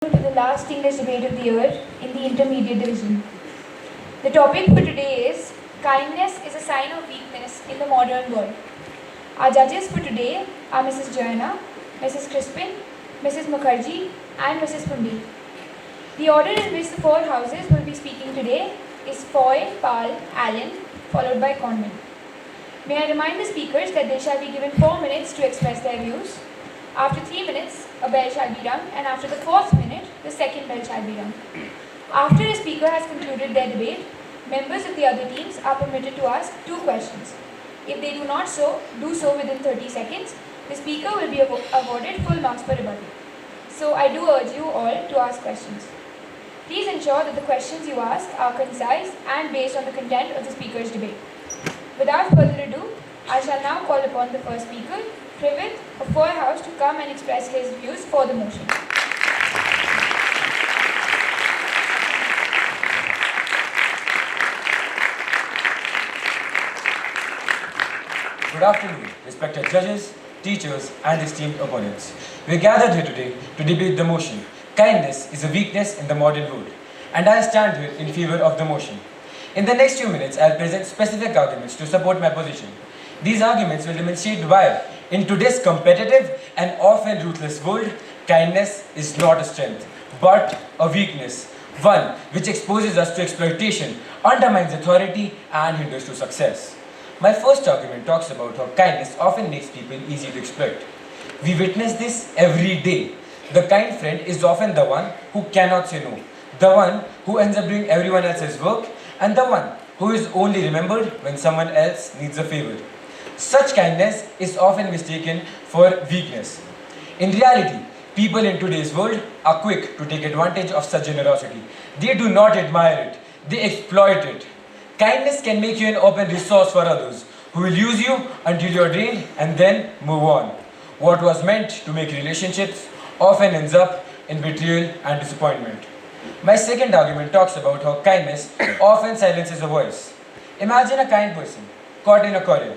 To the last English debate of the year in the intermediate division. The topic for today is kindness is a sign of weakness in the modern world. Our judges for today are Mrs. Joanna, Mrs. Crispin, Mrs. Mukherjee and Mrs. Pundi. The order in which the four houses will be speaking today is Foy, Pal, Allen, followed by Convent. May I remind the speakers that they shall be given 4 minutes to express their views. After 3 minutes, a bell shall be rung, and after the 4th minute, the second bell shall be rung. After a speaker has concluded their debate, members of the other teams are permitted to ask 2 questions. If they do so within 30 seconds, the speaker will be awarded full marks for rebuttal. So I do urge you all to ask questions. Please ensure that the questions you ask are concise and based on the content of the speaker's debate. Without further ado, I shall now call upon the first speaker, Privit of Foy House, to come and express his views for the motion. Good afternoon, respected judges, teachers, and esteemed opponents. We are gathered here today to debate the motion, kindness is a weakness in the modern world, and I stand here in favor of the motion. In the next few minutes, I will present specific arguments to support my position. These arguments will demonstrate why, in today's competitive and often ruthless world, kindness is not a strength, but a weakness, one which exposes us to exploitation, undermines authority, and hinders to success. My first argument talks about how kindness often makes people easy to exploit. We witness this every day. The kind friend is often the one who cannot say no, the one who ends up doing everyone else's work, and the one who is only remembered when someone else needs a favor. Such kindness is often mistaken for weakness. In reality, people in today's world are quick to take advantage of such generosity. They do not admire it, they exploit it. Kindness can make you an open resource for others, who will use you until you are drained and then move on. What was meant to make relationships often ends up in betrayal and disappointment. My second argument talks about how kindness often silences a voice. Imagine a kind person caught in a quarrel.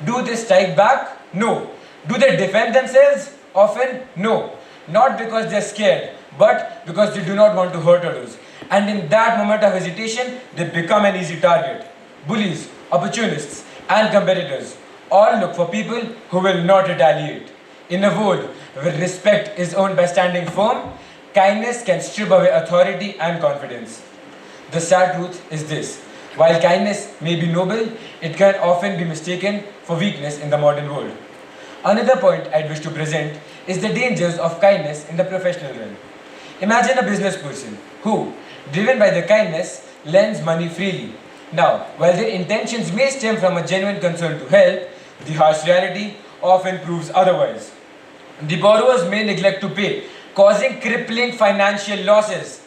Do they strike back? No. Do they defend themselves? Often, no. Not because they are scared, but because they do not want to hurt others. And in that moment of hesitation, they become an easy target. Bullies, opportunists, and competitors all look for people who will not retaliate. In a world where respect is earned by standing firm, kindness can strip away authority and confidence. The sad truth is this. While kindness may be noble, it can often be mistaken for weakness in the modern world. Another point I'd wish to present is the dangers of kindness in the professional realm. Imagine a business person who, driven by their kindness, lends money freely. Now, while their intentions may stem from a genuine concern to help, the harsh reality often proves otherwise. The borrowers may neglect to pay, causing crippling financial losses.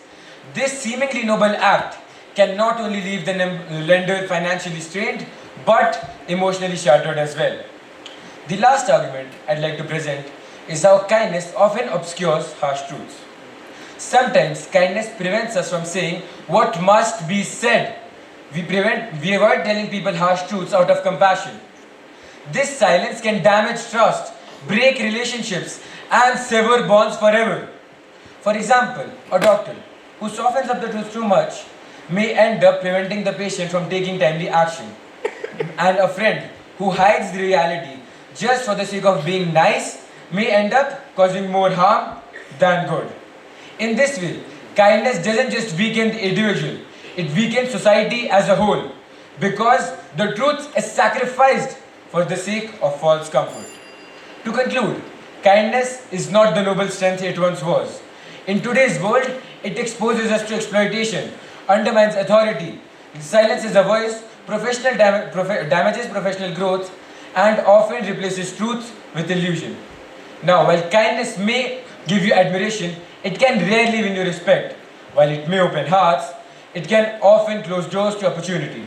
This seemingly noble act can not only leave the lender financially strained, but emotionally shattered as well. The last argument I'd like to present is how kindness often obscures harsh truths. Sometimes kindness prevents us from saying what must be said. We avoid telling people harsh truths out of compassion. This silence can damage trust, break relationships, and sever bonds forever. For example, a doctor who softens up the truth too much may end up preventing the patient from taking timely action. And a friend who hides the reality just for the sake of being nice may end up causing more harm than good. In this way, kindness doesn't just weaken the individual, it weakens society as a whole, because the truth is sacrificed for the sake of false comfort. To conclude, kindness is not the noble strength it once was. In today's world, it exposes us to exploitation, undermines authority, silences a voice, damages professional growth, and often replaces truth with illusion. Now, while kindness may give you admiration, it can rarely win your respect. While it may open hearts, it can often close doors to opportunity.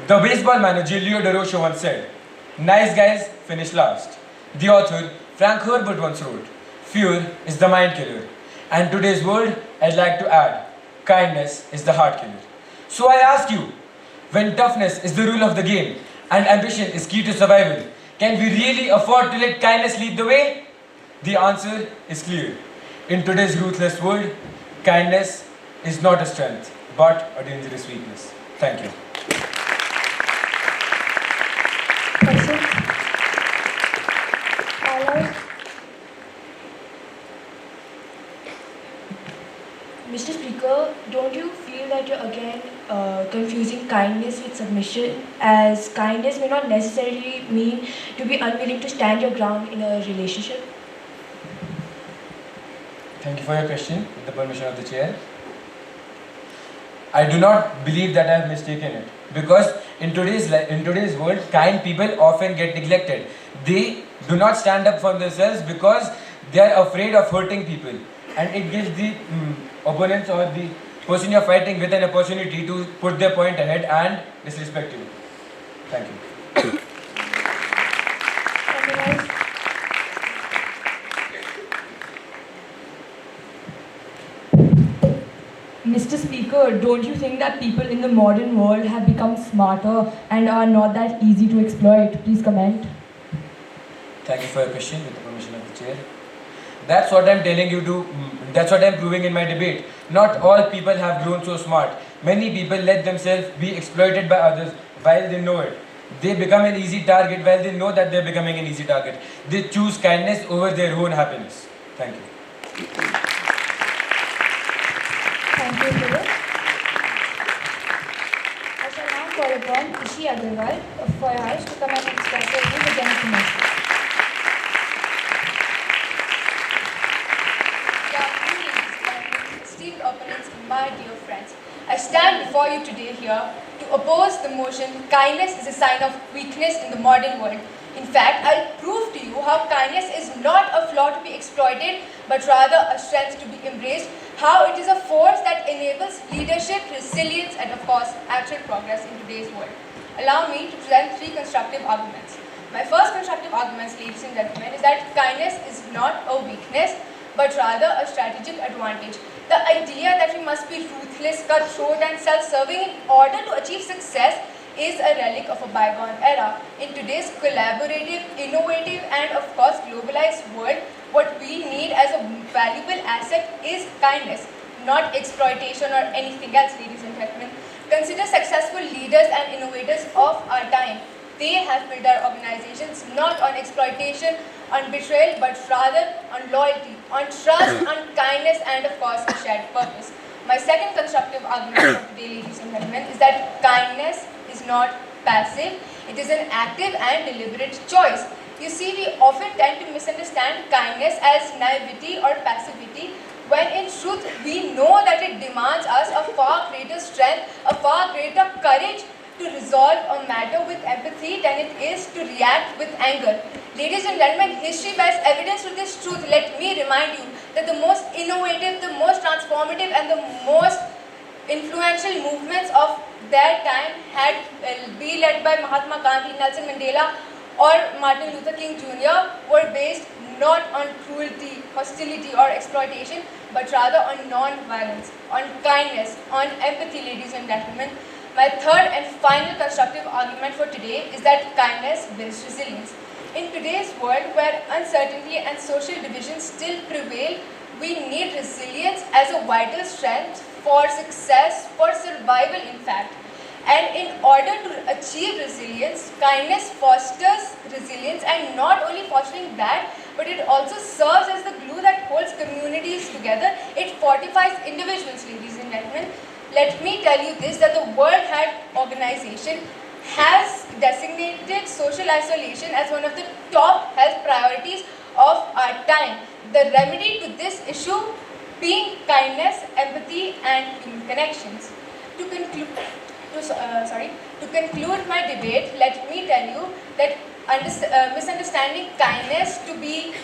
The baseball manager Leo DeRoche once said, "Nice guys finish last." The author Frank Herbert once wrote, "Fear is the mind killer." And today's world, I'd like to add, kindness is the heart killer. So I ask you, when toughness is the rule of the game and ambition is key to survival, can we really afford to let kindness lead the way? The answer is clear. In today's ruthless world, kindness is not a strength, but a dangerous weakness. Thank you. Question? Allowed? Mr. Speaker, don't you feel that you're again confusing kindness with submission, as kindness may not necessarily mean to be unwilling to stand your ground in a relationship? Thank you for your question, with the permission of the chair. I do not believe that I have mistaken it, because in today's world, kind people often get neglected. They do not stand up for themselves because they are afraid of hurting people, and it gives the opponents or the person you are fighting with an opportunity to put their point ahead and disrespect you. Thank you. Otherwise, Mr. Speaker, don't you think that people in the modern world have become smarter and are not that easy to exploit? Please comment. Thank you for your question, with the permission of the chair. That's what I'm telling you to, that's what I'm proving in my debate. Not all people have grown so smart. Many people let themselves be exploited by others while they know it. They become an easy target while they know that they're becoming an easy target. They choose kindness over their own happiness. Thank you. thank you, Philip. I shall now call upon Ishi Agarwal for us to come and express her views against the motion. Esteemed opponents, my dear friends, I stand before you today here to oppose the motion kindness is a sign of weakness in the modern world. In fact, I'll prove to you how kindness is not a flaw to be exploited, but rather a strength to be embraced, how it is a force that enables leadership, resilience, and of course, actual progress in today's world. Allow me to present 3 constructive arguments. My first constructive argument, ladies and gentlemen, is that kindness is not a weakness, but rather a strategic advantage. The idea that we must be ruthless, cutthroat, and self-serving in order to achieve success is a relic of a bygone era. In today's collaborative, innovative, and of course globalized world, what we need as a valuable asset is kindness, not exploitation or anything else, ladies and gentlemen. Consider successful leaders and innovators of our time. They have built our organizations not on exploitation, on betrayal, but rather on loyalty, on trust, on kindness, and of course a shared purpose. My second constructive argument for today, ladies and gentlemen, is that kindness is not passive. It is an active and deliberate choice. You see, we often tend to misunderstand kindness as naivety or passivity, when in truth we know that it demands us a far greater strength, a far greater courage to resolve a matter with empathy than it is to react with anger. Ladies and gentlemen, history bears evidence to this truth. Let me remind you that the most innovative, the most transformative, and the most influential movements of their time had be led by Mahatma Gandhi, Nelson Mandela, or Martin Luther King Jr. were based not on cruelty, hostility, or exploitation, but rather on non-violence, on kindness, on empathy, ladies and gentlemen. My third and final constructive argument for today is that kindness builds resilience. In today's world where uncertainty and social division still prevail, we need resilience as a vital strength for success, for survival in fact. And in order to achieve resilience, kindness fosters resilience, and not only fostering that, but it also serves as the glue that holds communities together. It fortifies individuals, ladies and gentlemen. Let me tell you this, that the World Health Organization has designated social isolation as one of the top health priorities of our time. The remedy to this issue being kindness, empathy, and human connections. To conclude my debate, let me tell you that misunderstanding kindness to be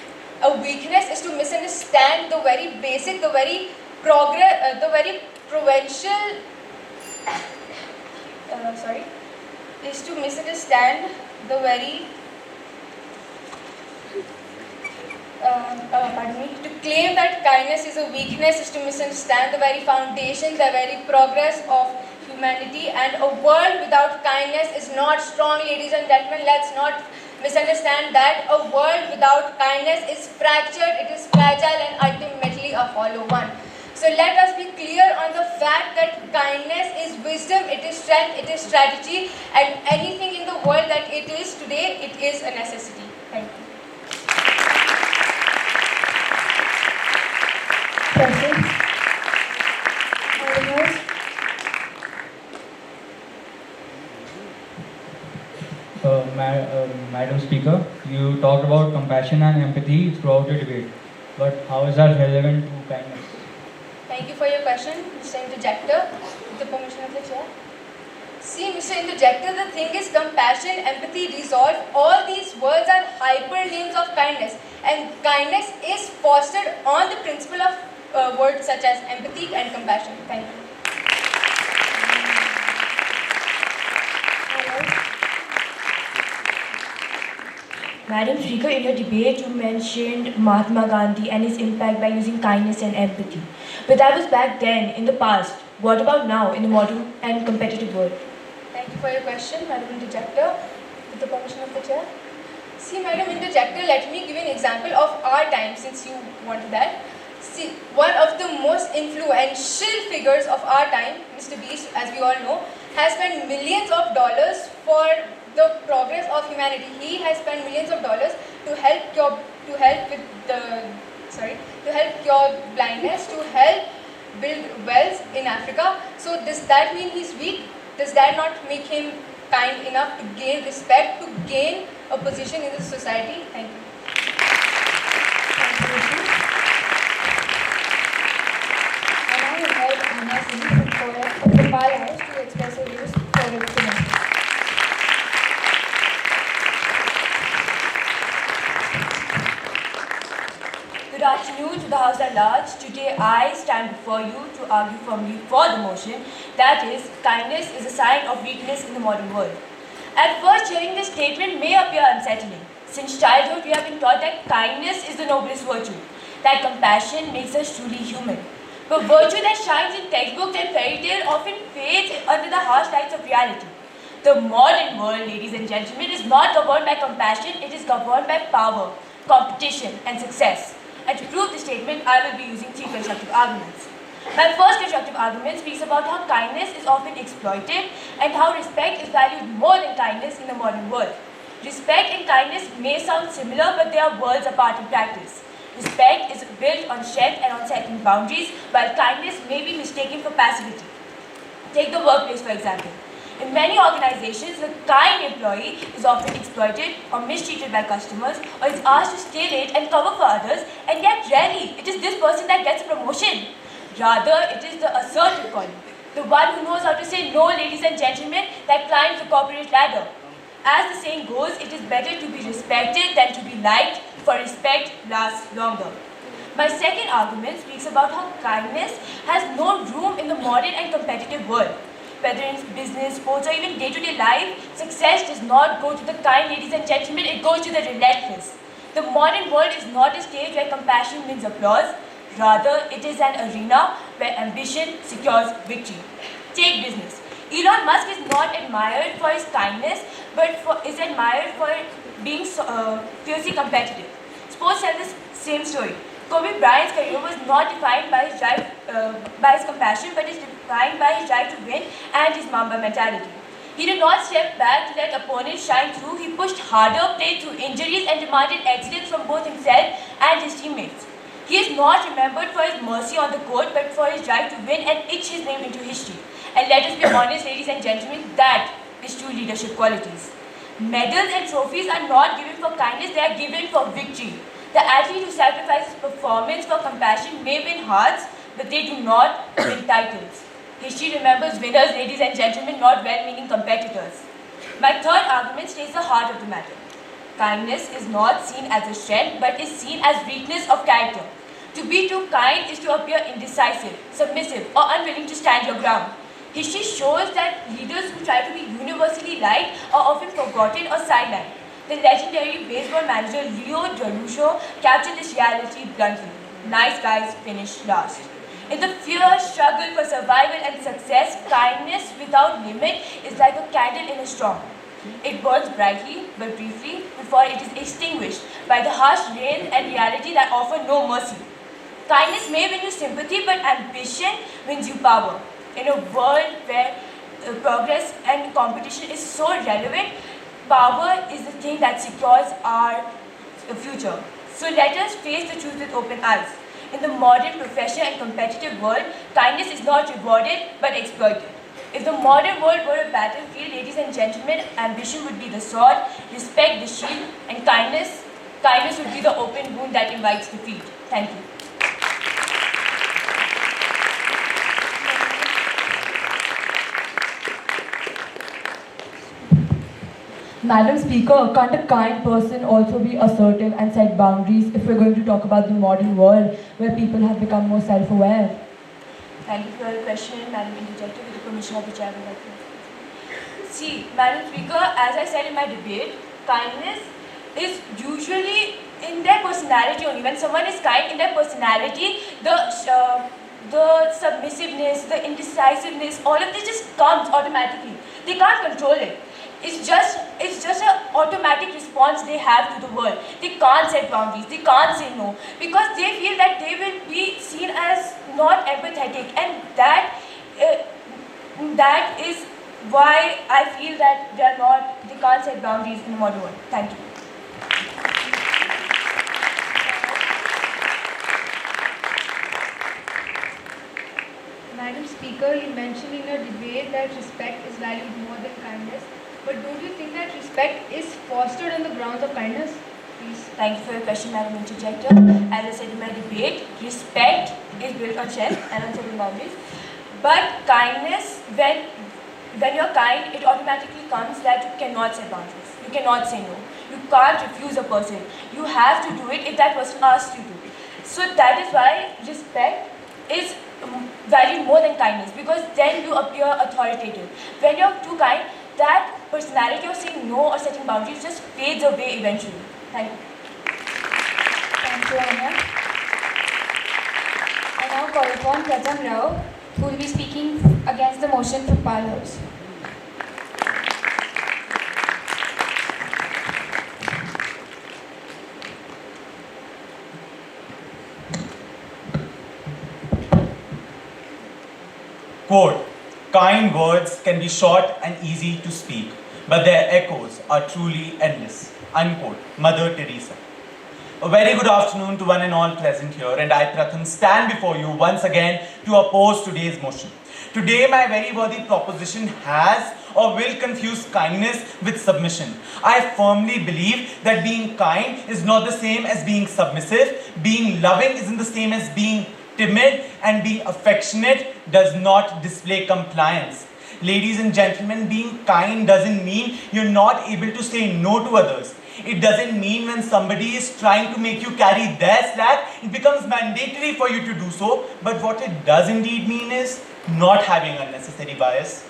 a weakness is to misunderstand the very basic, the very provincial, is to misunderstand the very, to claim that kindness is a weakness is to misunderstand the very foundation, the very progress of humanity, and a world without kindness is not strong, ladies and gentlemen. Let's not misunderstand that a world without kindness is fractured, it is fragile, and ultimately a hollow one. So let us be clear on the fact that kindness is wisdom, it is strength, it is strategy, and anything in the world that it is today, it is a necessity. Thank you. Questions? Ordinals? Madam Speaker, you talked about compassion and empathy throughout the debate, but how is that relevant to kindness? Thank you for your question, Mr. Interjector. With the permission of the chair. See, Mr. Interjector, the thing is compassion, empathy, resolve, all these words are hypernames of kindness. And kindness is fostered on the principle of words such as empathy and compassion. Thank you. Madam Speaker, in your debate you mentioned Mahatma Gandhi and his impact by using kindness and empathy. But that was back then, in the past. What about now, in the modern and competitive world? Thank you for your question, Madam Interjector. With the permission of the chair. See, Madam Interjector, let me give you an example of our time since you wanted that. See, one of the most influential figures of our time, Mr. Beast, as we all know, has spent millions of dollars for the progress of humanity. He has spent millions of dollars to help cure blindness, to help build wells in Africa. So does that mean he's weak? Does that not make him kind enough to gain respect, to gain a position in the society? Thank you. And I invite Anna Singh from the Pal House to express her views for the semester. Good afternoon to the House at large. Today I stand before you to argue firmly for the motion, that is, kindness is a sign of weakness in the modern world. At first, hearing this statement may appear unsettling. Since childhood, we have been taught that kindness is the noblest virtue, that compassion makes us truly human. But virtue that shines in textbooks and fairy tales often fades under the harsh lights of reality. The modern world, ladies and gentlemen, is not governed by compassion, it is governed by power, competition, and success. And to prove this statement, I will be using three constructive arguments. My first constructive argument speaks about how kindness is often exploited and how respect is valued more than kindness in the modern world. Respect and kindness may sound similar, but they are worlds apart in practice. Respect is built on strength and on setting boundaries, while kindness may be mistaken for passivity. Take the workplace, for example. In many organizations, the kind employee is often exploited or mistreated by customers, or is asked to stay late and cover for others, and yet rarely it is this person that gets a promotion. Rather, it is the assertive colleague, the one who knows how to say no, ladies and gentlemen, that climbs the corporate ladder. As the saying goes, it is better to be respected than to be liked, for respect lasts longer. My second argument speaks about how kindness has no room in the modern and competitive world. Whether in business, sports, or even day-to-day life, success does not go to the kind, ladies and gentlemen, it goes to the relentless. The modern world is not a stage where compassion wins applause. Rather, it is an arena where ambition secures victory. Take business. Elon Musk is not admired for his kindness, but is admired for being fiercely competitive. Sports tell the same story. Kobe Bryant's career was not defined by his drive, by his compassion, but is defined by his drive to win and his Mamba mentality. He did not step back to let opponents shine through. He pushed harder, played through injuries, and demanded excellence from both himself and his teammates. He is not remembered for his mercy on the court, but for his drive to win and etch his name into history. And let us be honest, ladies and gentlemen, that is true leadership qualities. Medals and trophies are not given for kindness, they are given for victory. The athlete who sacrifices performance for compassion may win hearts, but they do not win titles. History remembers winners, ladies and gentlemen, not well-meaning competitors. My third argument states the heart of the matter. Kindness is not seen as a strength, but is seen as weakness of character. To be too kind is to appear indecisive, submissive, or unwilling to stand your ground. History shows that leaders who try to be universally liked are often forgotten or sidelined. The legendary baseball manager Leo DeRusho captured this reality bluntly. Nice guys finish last. In the fierce struggle for survival and success, kindness without limit is like a candle in a storm. It burns brightly but briefly before it is extinguished by the harsh rain and reality that offer no mercy. Kindness may win you sympathy, but ambition wins you power. In a world where progress and competition is so relevant, power is the thing that secures our future. So let us face the truth with open eyes. In the modern professional and competitive world, kindness is not rewarded but exploited. If the modern world were a battlefield, ladies and gentlemen, ambition would be the sword, respect the shield, and kindness would be the open wound that invites defeat. Thank you. Madam Speaker, can't a kind person also be assertive and set boundaries if we're going to talk about the modern world where people have become more self-aware? Thank you for your question, Madam Interjector, with the permission of the Chair. I would like to see, Madam Speaker, as I said in my debate, kindness is usually in their personality only. When someone is kind, in their personality, the submissiveness, the indecisiveness, all of this just comes automatically. They can't control it. It's just an automatic response they have to the world. They can't set boundaries. They can't say no because they feel that they will be seen as not empathetic, and that is why I feel that they can't set boundaries in the modern world. Thank you. Madam Speaker, you mentioned in your debate that respect is valued more than kindness. But don't you think that respect is fostered on the grounds of kindness? Please. Thank you for your question, Madam Interjector. As I said in my debate, respect is built on shell and on certain boundaries. But kindness, when you're kind, it automatically comes that you cannot set boundaries. You cannot say no. You can't refuse a person. You have to do it if that person asks you to. So that is why respect is valued more than kindness, because then you appear authoritative. When you're too kind, that personality of saying no or setting boundaries just fades away eventually. Thank you. Thank you, Anna. I now call upon Pratham Rao, who will be speaking against the motion from Pal House. Quote, kind words can be short and easy to speak, but their echoes are truly endless. Unquote, Mother Teresa. A very good afternoon to one and all present here, and I, Pratham, stand before you once again to oppose today's motion. Today, my very worthy proposition has or will confuse kindness with submission. I firmly believe that being kind is not the same as being submissive, being loving isn't the same as being timid, and being affectionate does not display compliance. Ladies and gentlemen, being kind doesn't mean you're not able to say no to others. It doesn't mean when somebody is trying to make you carry their slack, it becomes mandatory for you to do so. But what it does indeed mean is not having unnecessary bias,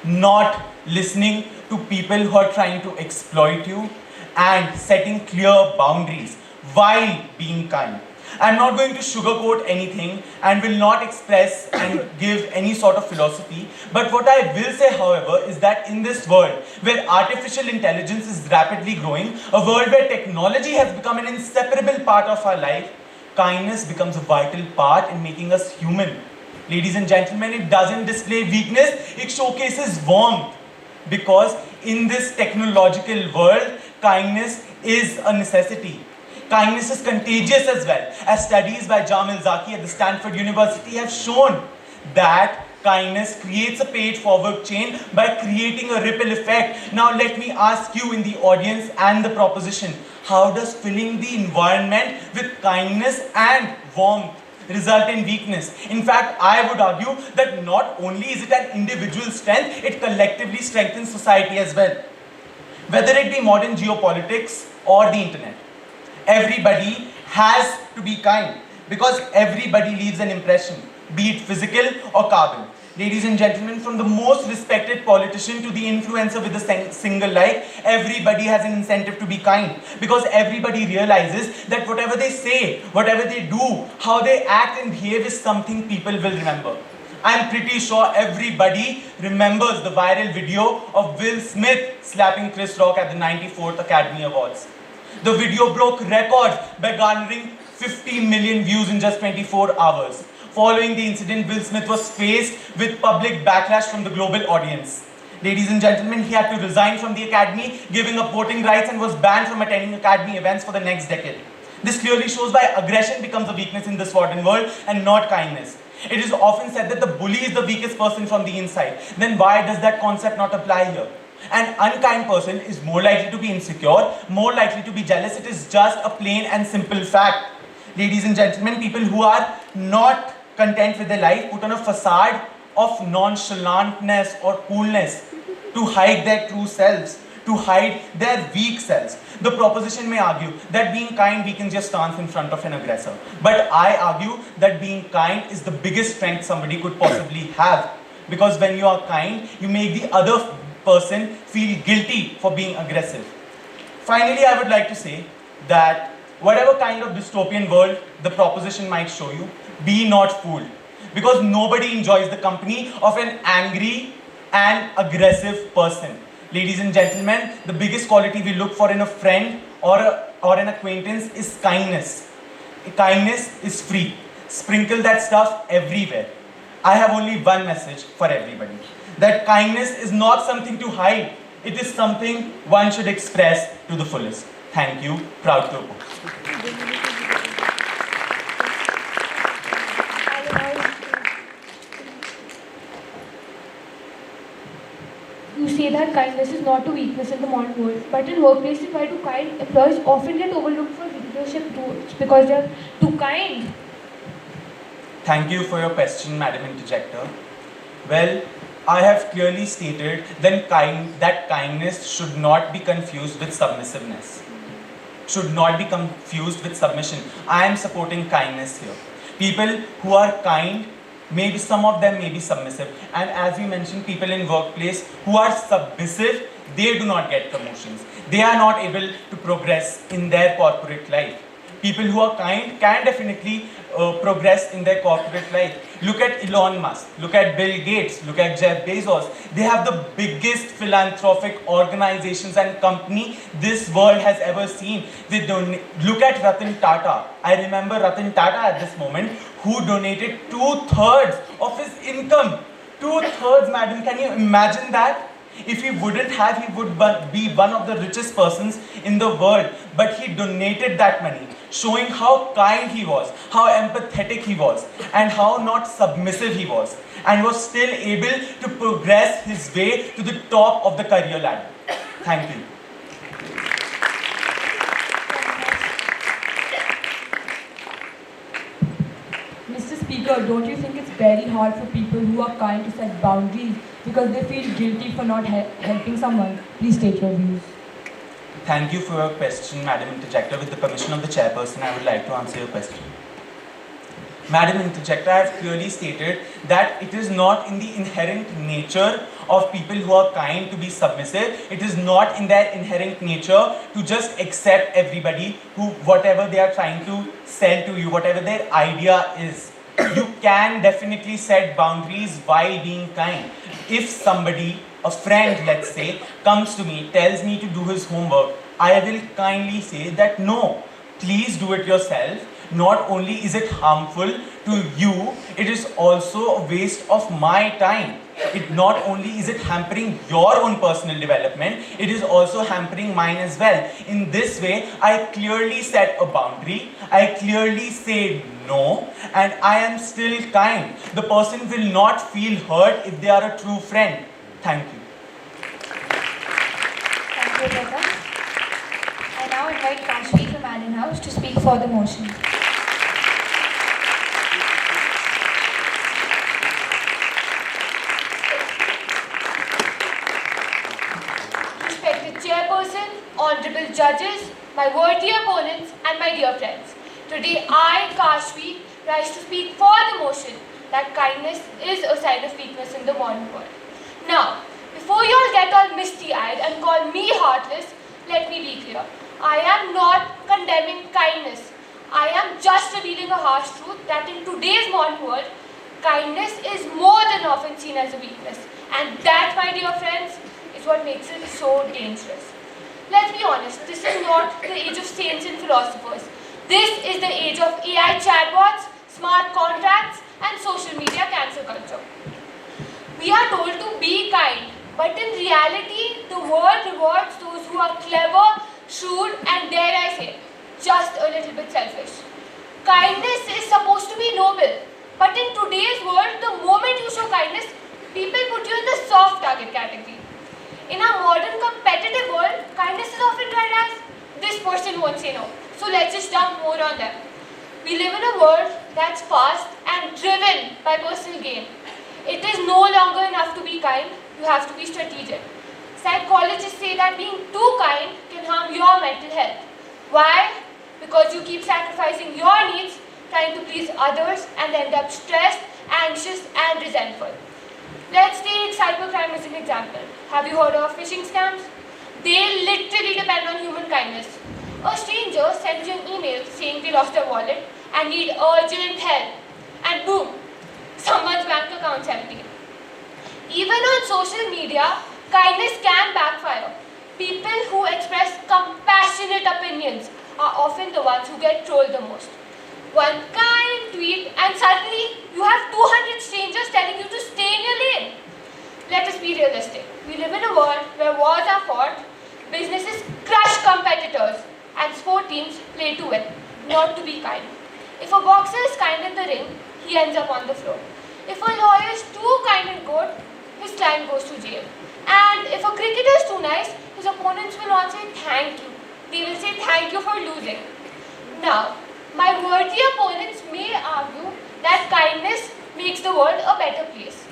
not listening to people who are trying to exploit you, and setting clear boundaries while being kind. I'm not going to sugarcoat anything and will not express and give any sort of philosophy. But what I will say, however, is that in this world where artificial intelligence is rapidly growing, a world where technology has become an inseparable part of our life, kindness becomes a vital part in making us human. Ladies and gentlemen, it doesn't display weakness, it showcases warmth. Because in this technological world, kindness is a necessity. Kindness is contagious as well, as studies by Jamil Zaki at the Stanford University have shown that kindness creates a paid forward chain by creating a ripple effect. Now let me ask you in the audience and the proposition, how does filling the environment with kindness and warmth result in weakness? In fact, I would argue that not only is it an individual strength, it collectively strengthens society as well. Whether it be modern geopolitics or the internet, everybody has to be kind because everybody leaves an impression, be it physical or carbon. Ladies and gentlemen, from the most respected politician to the influencer with a single like, everybody has an incentive to be kind because everybody realizes that whatever they say, whatever they do, how they act and behave is something people will remember. I'm pretty sure everybody remembers the viral video of Will Smith slapping Chris Rock at the 94th Academy Awards. The video broke records by garnering 50 million views in just 24 hours. Following the incident, Will Smith was faced with public backlash from the global audience. Ladies and gentlemen, he had to resign from the academy, giving up voting rights, and was banned from attending academy events for the next decade. This clearly shows why aggression becomes a weakness in this modern world and not kindness. It is often said that the bully is the weakest person from the inside. Then why does that concept not apply here? An unkind person is more likely to be insecure, more likely to be jealous. It is just a plain and simple fact. Ladies and gentlemen, people who are not content with their life put on a facade of nonchalantness or coolness to hide their true selves, to hide their weak selves. The proposition may argue that being kind weakens your stance in front of an aggressor. But I argue that being kind is the biggest strength somebody could possibly have. Because when you are kind, you make the other person feel guilty for being aggressive. Finally, I would like to say that whatever kind of dystopian world the proposition might show you, be not fooled. Because nobody enjoys the company of an angry and aggressive person. Ladies and gentlemen, the biggest quality we look for in a friend or an acquaintance is kindness. Kindness is free. Sprinkle that stuff everywhere. I have only one message for everybody. That kindness is not something to hide. It is something one should express to the fullest. Thank you. Proud to oppose. You say that kindness is not a weakness in the modern world, but in workplaces, why do kind employees often get overlooked for leadership roles because they are too kind? Thank you for your question, Madam Interjector. Well, I have clearly stated that kindness should not be confused with submissiveness. Should not be confused with submission. I am supporting kindness here. People who are kind, maybe some of them may be submissive, and as we mentioned, people in workplace who are submissive, they do not get promotions. They are not able to progress in their corporate life. People who are kind can definitely progress in their corporate life. Look at Elon Musk, look at Bill Gates, look at Jeff Bezos. They have the biggest philanthropic organizations and company this world has ever seen. Look at Ratan Tata. I remember Ratan Tata at this moment, who donated 2/3 of his income. 2/3, madam, can you imagine that? If he wouldn't have, he would be one of the richest persons in the world. But he donated that money, showing how kind he was, how empathetic he was, and how not submissive he was, and was still able to progress his way to the top of the career ladder. Thank you. Mr. Speaker, don't you think it's very hard for people who are kind to set boundaries because they feel guilty for not helping someone? Please state your views. Thank you for your question, Madam Interjector. With the permission of the chairperson, I would like to answer your question. Madam Interjector, I have clearly stated that it is not in the inherent nature of people who are kind to be submissive. It is not in their inherent nature to just accept everybody who, whatever they are trying to sell to you, whatever their idea is. You can definitely set boundaries while being kind. If somebody, a friend let's say, comes to me, tells me to do his homework, I will kindly say that no, please do it yourself. Not only is it harmful to you, it is also a waste of my time. It not only is it hampering your own personal development, it is also hampering mine as well. In this way, I clearly set a boundary, I clearly say no, and I am still kind. The person will not feel hurt if they are a true friend. Thank you. Thank you, Jata. I now invite Kashvi from Allen House to speak for the motion. Chairperson, honorable judges, my worthy opponents and my dear friends. Today I, Kashvi, rise to speak for the motion that kindness is a sign of weakness in the modern world. Now, before you all get all misty-eyed and call me heartless, let me be clear. I am not condemning kindness. I am just revealing a harsh truth that in today's modern world, Kindness is more than often seen as a weakness, and that, my dear friends, is what makes it so dangerous. Let's be honest, this is not the age of saints and philosophers. This is the age of AI chatbots, smart contracts, and social media cancel culture. We are told to be kind, but in reality, the world rewards those who are clever, shrewd, and dare I say, just a little bit selfish. Kindness is supposed to be noble, but in today's world, the moment you show kindness, people put you in the soft target category. In our modern competitive world, kindness is often tried as, this person won't say no, so let's just dump more on them. We live in a world that's fast and driven by personal gain. It is no longer enough to be kind, you have to be strategic. Psychologists say that being too kind can harm your mental health. Why? Because you keep sacrificing your needs, trying to please others, and end up stressed, anxious, and resentful. Let's take cybercrime as an example. Have you heard of phishing scams? They literally depend on human kindness. A stranger sends you an email saying they lost their wallet and need urgent help, and boom, someone's bank account's empty. Even on social media, kindness can backfire. People who express compassionate opinions are often the ones who get trolled the most. One kind tweet and suddenly you have 200 strangers telling you to stay in your lane. Let us be realistic. We live in a world where wars are fought, businesses crush competitors, and sport teams play to win, not to be kind. If a boxer is kind in the ring, he ends up on the floor. If a lawyer is too kind in court, his client goes to jail. And if a cricketer is too nice, his opponents will not say thank you. They will say thank you for losing. Now, my worthy opponents may argue that kindness makes the world a better place.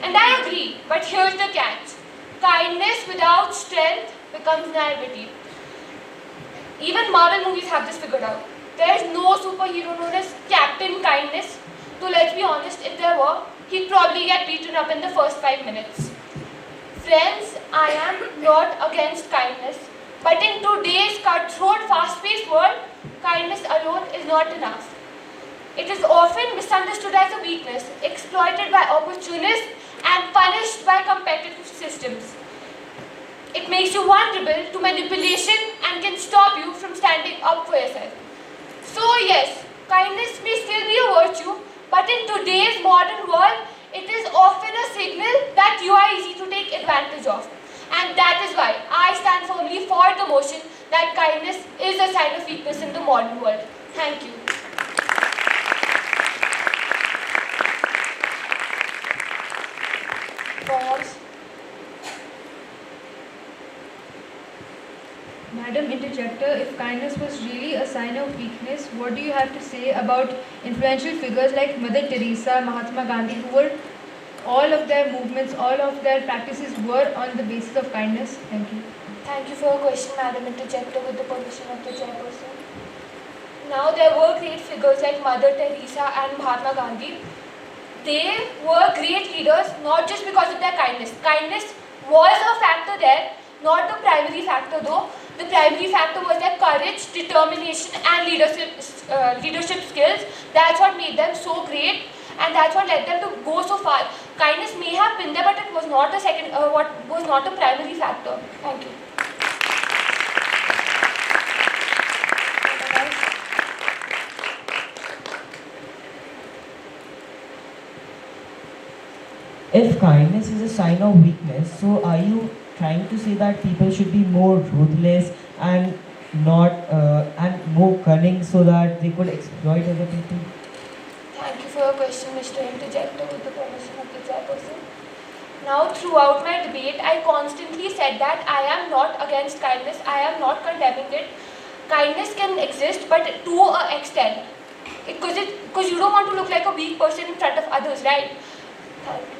And I agree, but here's the catch. Kindness without strength becomes naivety. Even Marvel movies have this figured out. There is no superhero known as Captain Kindness. So let's be honest, if there were, he'd probably get beaten up in the first 5 minutes. Friends, I am not against kindness, but in today's cutthroat, fast-paced world, kindness alone is not enough. It is often misunderstood as a weakness, exploited by opportunists and punished by competitive systems. It makes you vulnerable to manipulation and can stop you from standing up for yourself. So yes, kindness may still be a virtue, but in today's modern world, it is often a signal that you are easy to take advantage of. And that is why I stand firmly for the motion that kindness is a sign of weakness in the modern world. Thank you. Pause. Madam Interjector, if kindness was really a sign of weakness, what do you have to say about influential figures like Mother Teresa, Mahatma Gandhi, who were all of their movements, all of their practices were on the basis of kindness? Thank you. Thank you for your question, Madam Interjector, with the permission of the chairperson. Now, there were great figures like Mother Teresa and Mahatma Gandhi. They were great leaders not just because of their kindness. Kindness was a factor there, not the primary factor though. The primary factor was their courage, determination and leadership skills. That's what made them so great and that's what led them to go so far. Kindness may have been there, but it was not a primary factor. Thank you. If kindness is a sign of weakness, so are you trying to say that people should be more ruthless and not and more cunning so that they could exploit other people? Thank you for your question, Mr. Interjector, with the permission of the chairperson. Now, throughout my debate, I constantly said that I am not against kindness. I am not condemning it. Kindness can exist, but to an extent. Because you don't want to look like a weak person in front of others, right? Thank you.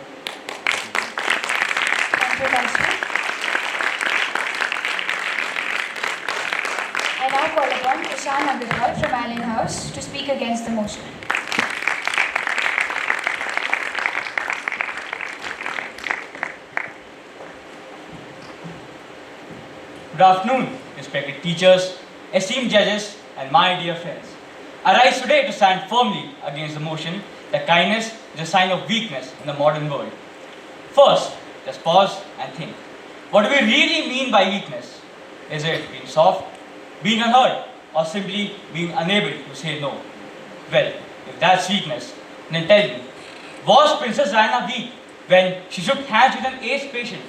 I now call upon Ishan Agarwal from Allen House to speak against the motion. Good afternoon, respected teachers, esteemed judges, and my dear friends. I rise today to stand firmly against the motion that kindness is a sign of weakness in the modern world. First, just pause and think. What do we really mean by weakness? Is it being soft, being unheard, or simply being unable to say no? Well, if that's weakness, then tell me, was Princess Diana weak when she shook hands with an aged patient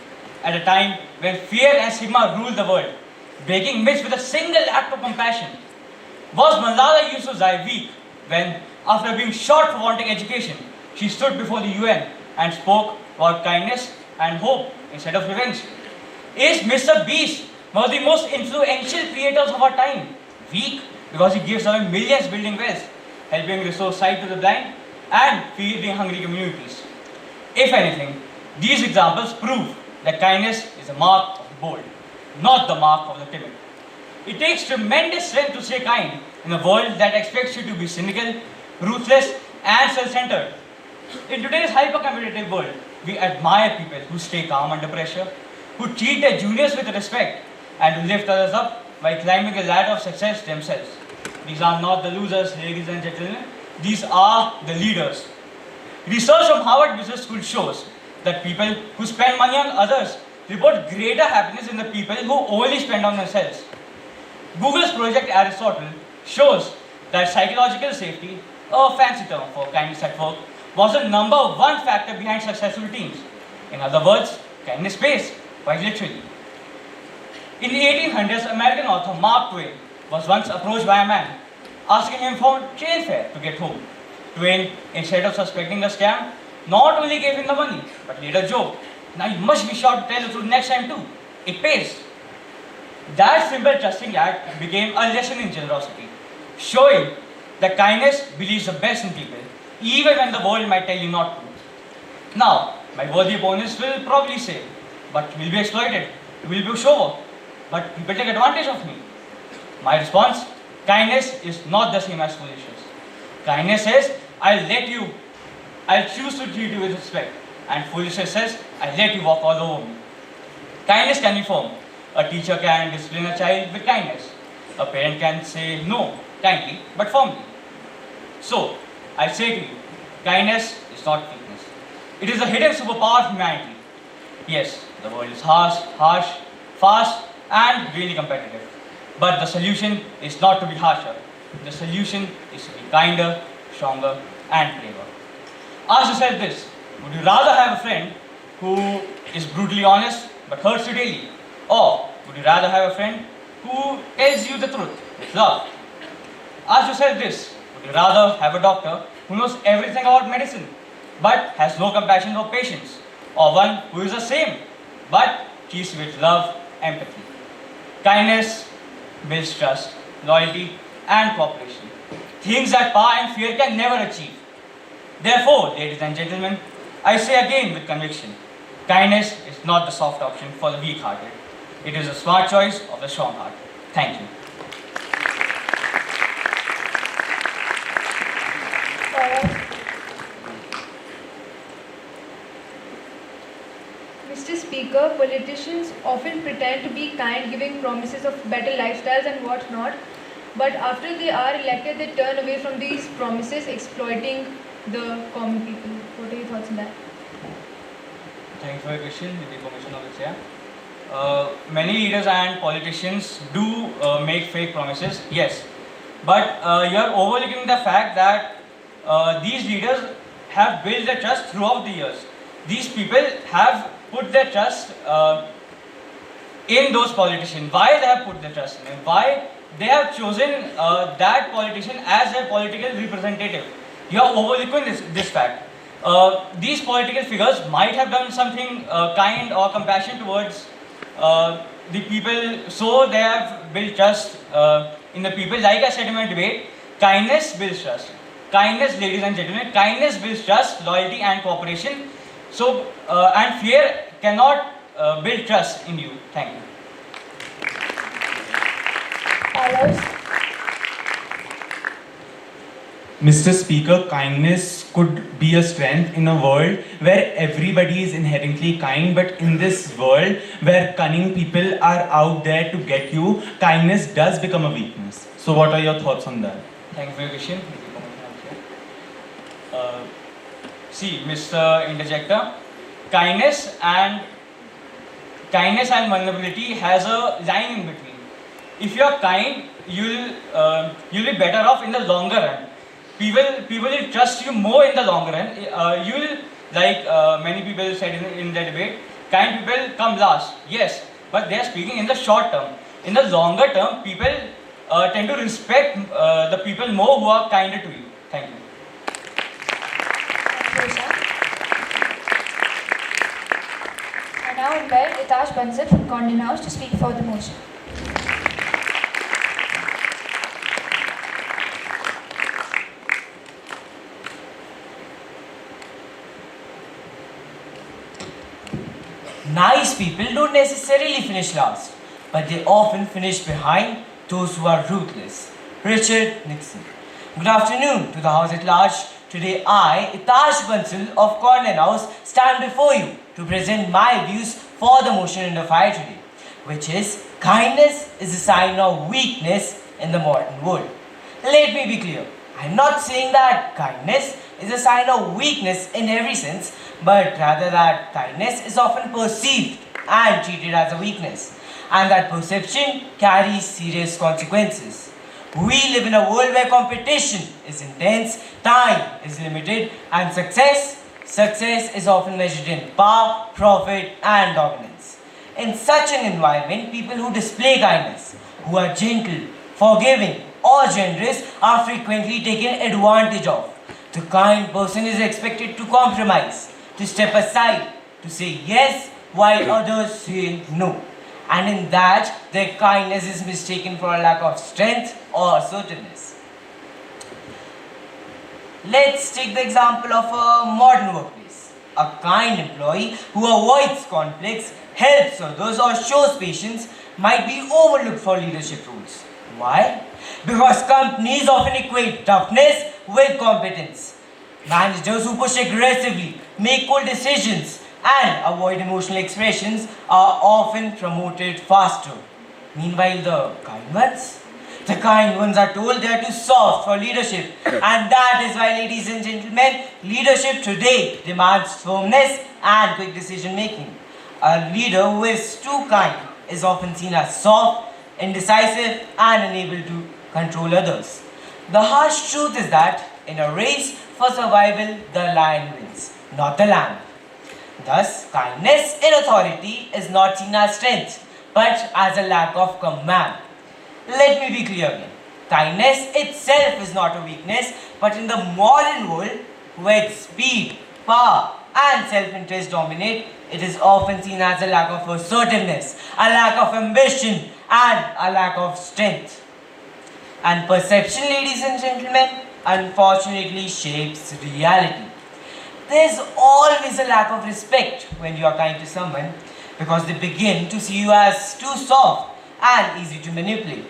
at a time when fear and stigma ruled the world, breaking myths with a single act of compassion? Was Malala Yousafzai weak when, after being shot for wanting education, she stood before the UN and spoke about kindness and hope instead of revenge? Is Mr. Beast, one of the most influential creators of our time, weak because he gives away millions building wells, helping restore sight to the blind, and feeding hungry communities? If anything, these examples prove that kindness is a mark of the bold, not the mark of the timid. It takes tremendous strength to stay kind in a world that expects you to be cynical, ruthless, and self-centered. In today's hyper-competitive world, we admire people who stay calm under pressure, who treat their juniors with respect, and who lift others up while climbing the ladder of success themselves. These are not the losers, ladies and gentlemen. These are the leaders. Research from Harvard Business School shows that people who spend money on others report greater happiness than the people who only spend on themselves. Google's Project Aristotle shows that psychological safety, a fancy term for kindness at work, was the number one factor behind successful teams. In other words, kindness pays, quite literally. In the 1800s, American author Mark Twain was once approached by a man, asking him for train fare to get home. Twain, instead of suspecting the scam, not only gave him the money, but later joked, "Now you must be sure to tell the truth next time too. It pays." That simple trusting act became a lesson in generosity, showing that kindness believes the best in people, even when the world might tell you not to. Now, my worthy opponents will probably say, "But we'll be exploited, we'll be pushed over, but people take advantage of me." My response, kindness is not the same as foolishness. Kindness says, I'll choose to treat you with respect. And foolishness says, I'll let you walk all over me. Kindness can be firm. A teacher can discipline a child with kindness. A parent can say no kindly but firmly. So, I say to you, kindness is not weakness. It is a hidden superpower of humanity. Yes, the world is harsh, fast, and really competitive. But the solution is not to be harsher. The solution is to be kinder, stronger, and braver. Ask yourself this: would you rather have a friend who is brutally honest but hurts you daily? Or would you rather have a friend who tells you the truth with love? Ask yourself this: would you rather have a doctor who knows everything about medicine but has no compassion for patients? Or one who is the same but treats you with love, empathy? Kindness builds trust, loyalty, and cooperation. Things that power and fear can never achieve. Therefore, ladies and gentlemen, I say again with conviction, kindness is not the soft option for the weak-hearted. It is a smart choice of the strong heart. Thank you. Mr. Speaker, politicians often pretend to be kind, giving promises of better lifestyles and whatnot, but after they are elected, they turn away from these promises, exploiting the common people. What are your thoughts on that? Thanks for your question. With the permission of the chair. Many leaders and politicians do make fake promises, yes. But you are overlooking the fact that these leaders have built their trust throughout the years. These people have put their trust in those politicians. Why they have put their trust in them? Why they have chosen that politician as their political representative? You are overlooking this fact. These political figures might have done something kind or compassion towards the people, so they have built trust in the people. Like I said in my debate, kindness builds trust. Kindness, ladies and gentlemen, kindness builds trust, loyalty, and cooperation. So, and fear cannot build trust in you. Thank you. Mr. Speaker, kindness could be a strength in a world where everybody is inherently kind, but in this world where cunning people are out there to get you, kindness does become a weakness. So what are your thoughts on that? Thank you for your question. See, Mr. Interjector, kindness and vulnerability has a line in between. If you are kind, you'll be better off in the longer run. People will trust you more in the longer run. You'll like many people said in the debate, kind people come last. Yes, but they are speaking in the short term. In the longer term, people tend to respect the people more who are kinder to you. Thank you. I now invite Itash Bansal from Condon House to speak for the motion. Nice people don't necessarily finish last, but they often finish behind those who are ruthless. Richard Nixon. Good afternoon to the House at large. Today I, Itash Bansal of Condon House, stand before you to present my views for the motion under fire today, which is kindness is a sign of weakness in the modern world. Let me be clear. I am not saying that kindness is a sign of weakness in every sense, but rather that kindness is often perceived and treated as a weakness, and that perception carries serious consequences. We live in a world where competition is intense, time is limited, and success is often measured in power, profit, and dominance. In such an environment, people who display kindness, who are gentle, forgiving, or generous are frequently taken advantage of. The kind person is expected to compromise, to step aside, to say yes while others say no. And in that, their kindness is mistaken for a lack of strength or assertiveness. Let's take the example of a modern workplace. A kind employee who avoids conflicts, helps others, or shows patience might be overlooked for leadership roles. Why? Because companies often equate toughness with competence. Managers who push aggressively, make cold decisions, and avoid emotional expressions are often promoted faster. Meanwhile, the kind ones are told they are too soft for leadership. And that is why, ladies and gentlemen, leadership today demands firmness and quick decision making. A leader who is too kind is often seen as soft, indecisive, and unable to control others. The harsh truth is that in a race for survival, the lion wins, not the lamb. Thus, kindness in authority is not seen as strength, but as a lack of command. Let me be clear again. Kindness itself is not a weakness, but in the modern world, where speed, power, and self-interest dominate, it is often seen as a lack of assertiveness, a lack of ambition, and a lack of strength. And perception, ladies and gentlemen, unfortunately shapes reality. There's always a lack of respect when you are kind to someone, because they begin to see you as too soft and easy to manipulate.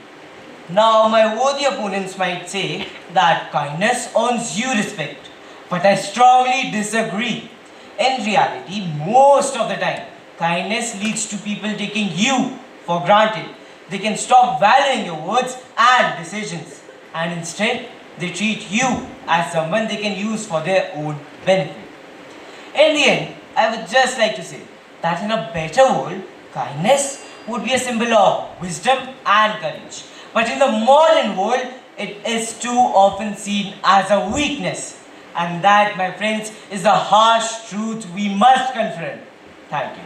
Now, my worthy opponents might say that kindness earns you respect, but I strongly disagree. In reality, most of the time, kindness leads to people taking you for granted. They can stop valuing your words and decisions, and instead, they treat you as someone they can use for their own benefit. In the end, I would just like to say that in a better world, kindness would be a symbol of wisdom and courage. But in the modern world, it is too often seen as a weakness. And that, my friends, is the harsh truth we must confront. Thank you.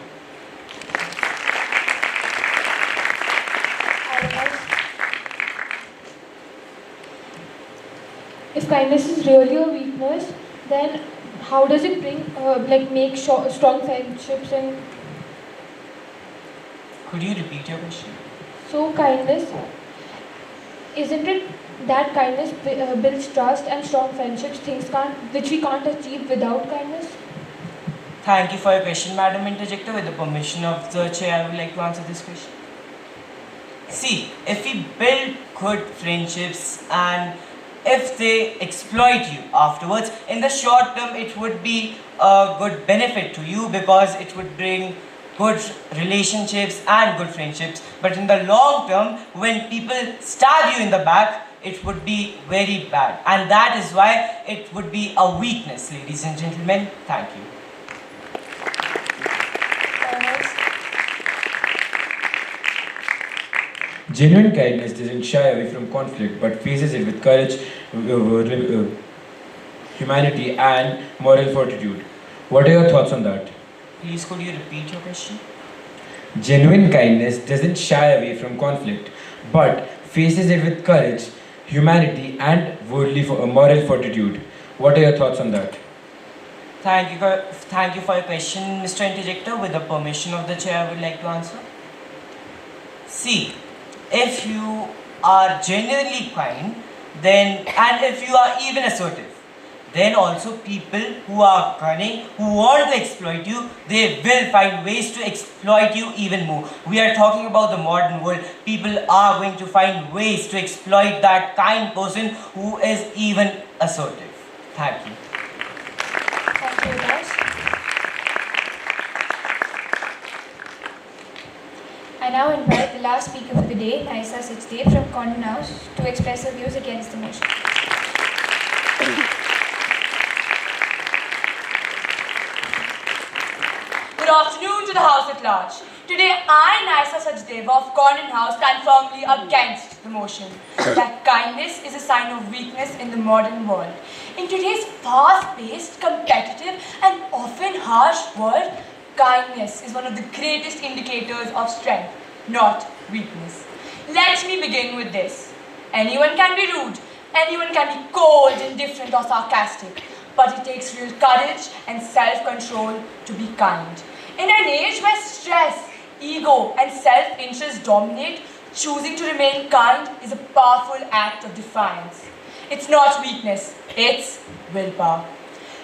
If kindness is really a weakness, then how does it make strong friendships? And Could you repeat your question? so kindness, isn't it that kindness builds trust and strong friendships, which we can't achieve without kindness? Thank you for your question, Madam Interjector. With the permission of the chair, I would like to answer this question. See, if we build good friendships and if they exploit you afterwards, in the short term it would be a good benefit to you because it would bring good relationships and good friendships. But in the long term, when people stab you in the back, it would be very bad. And that is why it would be a weakness, ladies and gentlemen. Thank you. Genuine kindness doesn't shy away from conflict but faces it with courage, humanity, and moral fortitude. What are your thoughts on that? Please, could you repeat your question? Genuine kindness doesn't shy away from conflict but faces it with courage, humanity, and moral fortitude. What are your thoughts on that? Thank you for your question, Mr. Interjector. With the permission of the chair, I would like to answer. See, if you are genuinely kind, then, and if you are even assertive, then also people who are cunning, who want to exploit you, they will find ways to exploit you even more. We are talking about the modern world. People are going to find ways to exploit that kind person who is even assertive. Thank you. Thank you, guys. I now invite the last speaker for the day, Naisa Sachdev from Condon House, to express her views against the motion. Good afternoon to the House at large. Today, I, Naisa Sachdeva of Condon House, stand firmly against the motion that kindness is a sign of weakness in the modern world. In today's fast-paced, competitive, and often harsh world, kindness is one of the greatest indicators of strength, not weakness. Let me begin with this. Anyone can be rude, anyone can be cold, indifferent, or sarcastic, but it takes real courage and self-control to be kind. In an age where stress, ego, and self-interest dominate, choosing to remain kind is a powerful act of defiance. It's not weakness, it's willpower.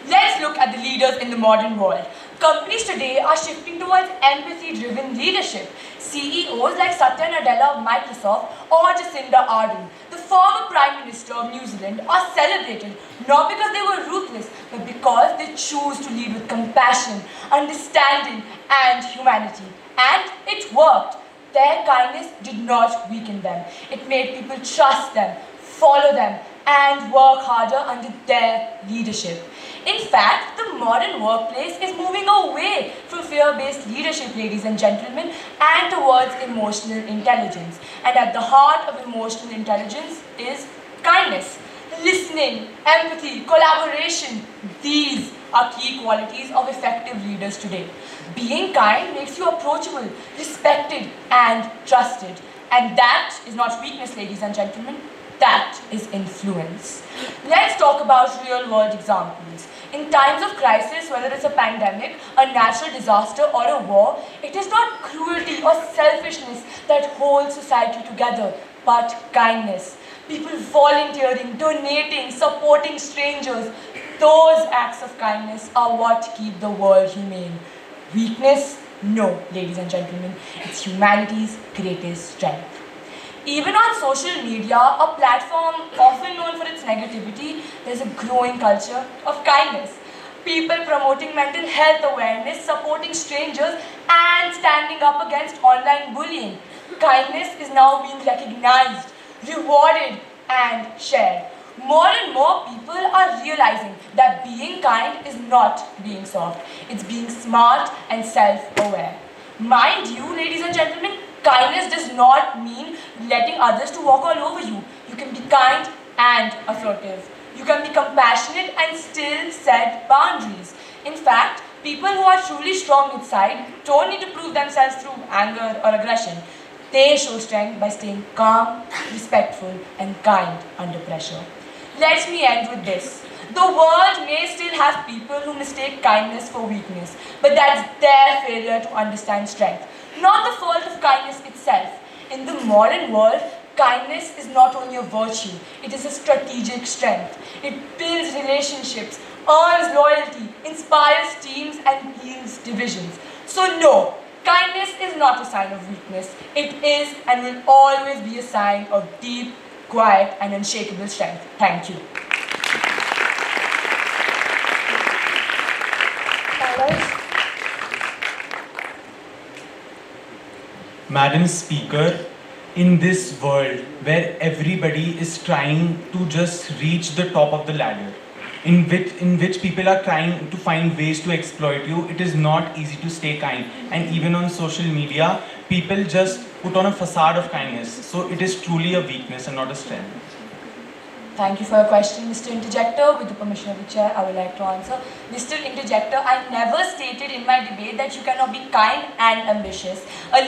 Let's look at the leaders in the modern world. Companies today are shifting towards empathy-driven leadership. CEOs like Satya Nadella of Microsoft or Jacinda Ardern, the former Prime Minister of New Zealand, are celebrated not because they were ruthless, but because they choose to lead with compassion, understanding, and humanity. And it worked. Their kindness did not weaken them. It made people trust them, follow them, and work harder under their leadership. In fact, the modern workplace is moving away from fear-based leadership, ladies and gentlemen, and towards emotional intelligence. And at the heart of emotional intelligence is kindness. Listening, empathy, collaboration, these are key qualities of effective leaders today. Being kind makes you approachable, respected, and trusted. And that is not weakness, ladies and gentlemen. That is influence. Let's talk about real-world examples. In times of crisis, whether it's a pandemic, a natural disaster, or a war, it is not cruelty or selfishness that holds society together, but kindness. People volunteering, donating, supporting strangers, those acts of kindness are what keep the world humane. Weakness? No, ladies and gentlemen, it's humanity's greatest strength. Even on social media, a platform often known for its negativity, there's a growing culture of kindness. People promoting mental health awareness, supporting strangers, and standing up against online bullying. Kindness is now being recognized, rewarded, and shared. More and more people are realizing that being kind is not being soft. It's being smart and self-aware. Mind you, ladies and gentlemen, kindness does not mean letting others to walk all over you. You can be kind and assertive. You can be compassionate and still set boundaries. In fact, people who are truly strong inside don't need to prove themselves through anger or aggression. They show strength by staying calm, respectful, and kind under pressure. Let me end with this. The world may still have people who mistake kindness for weakness, but that's their failure to understand strength, not the fault of kindness itself. In the modern world, kindness is not only a virtue, it is a strategic strength. It builds relationships, earns loyalty, inspires teams, and heals divisions. So no, kindness is not a sign of weakness. It is and will always be a sign of deep, quiet, and unshakable strength. Thank you. Madam Speaker, In this world where everybody is trying to just reach the top of the ladder, in which people are trying to find ways to exploit you, it is not easy to stay kind. And even on social media, people just put on a facade of kindness. So it is truly a weakness and not a strength. Thank you for your question, Mr. Interjector. With the permission of the chair, I would like to answer. Mr. Interjector, I never stated in my debate that you cannot be kind and ambitious. A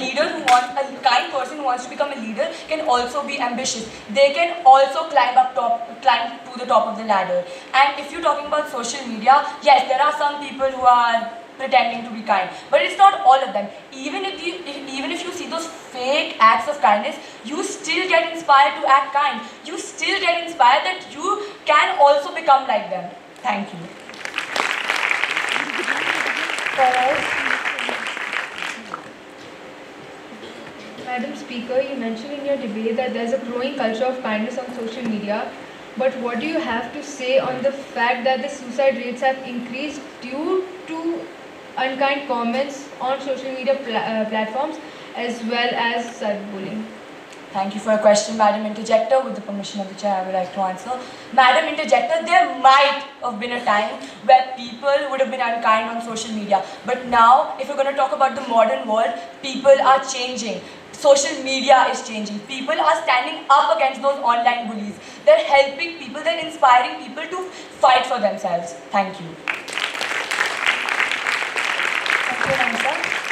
kind person who wants to become a leader can also be ambitious. They can also climb to the top of the ladder. And if you're talking about social media, yes, there are some people who are pretending to be kind, but it's not all of them. Even if you see those fake acts of kindness, you still get inspired to act kind. You still get inspired that you can also become like them. Thank you. Madam Speaker, you mentioned in your debate that there's a growing culture of kindness on social media. But what do you have to say on the fact that the suicide rates have increased due to unkind comments on social media platforms as well as cyberbullying? Thank you for your question, Madam Interjector. With the permission of the chair, I would like to answer. Madam Interjector, there might have been a time where people would have been unkind on social media. But now, if we're going to talk about the modern world, people are changing. Social media is changing. People are standing up against those online bullies. They're helping people, they're inspiring people to fight for themselves. Thank you. Thank you, Ramsa.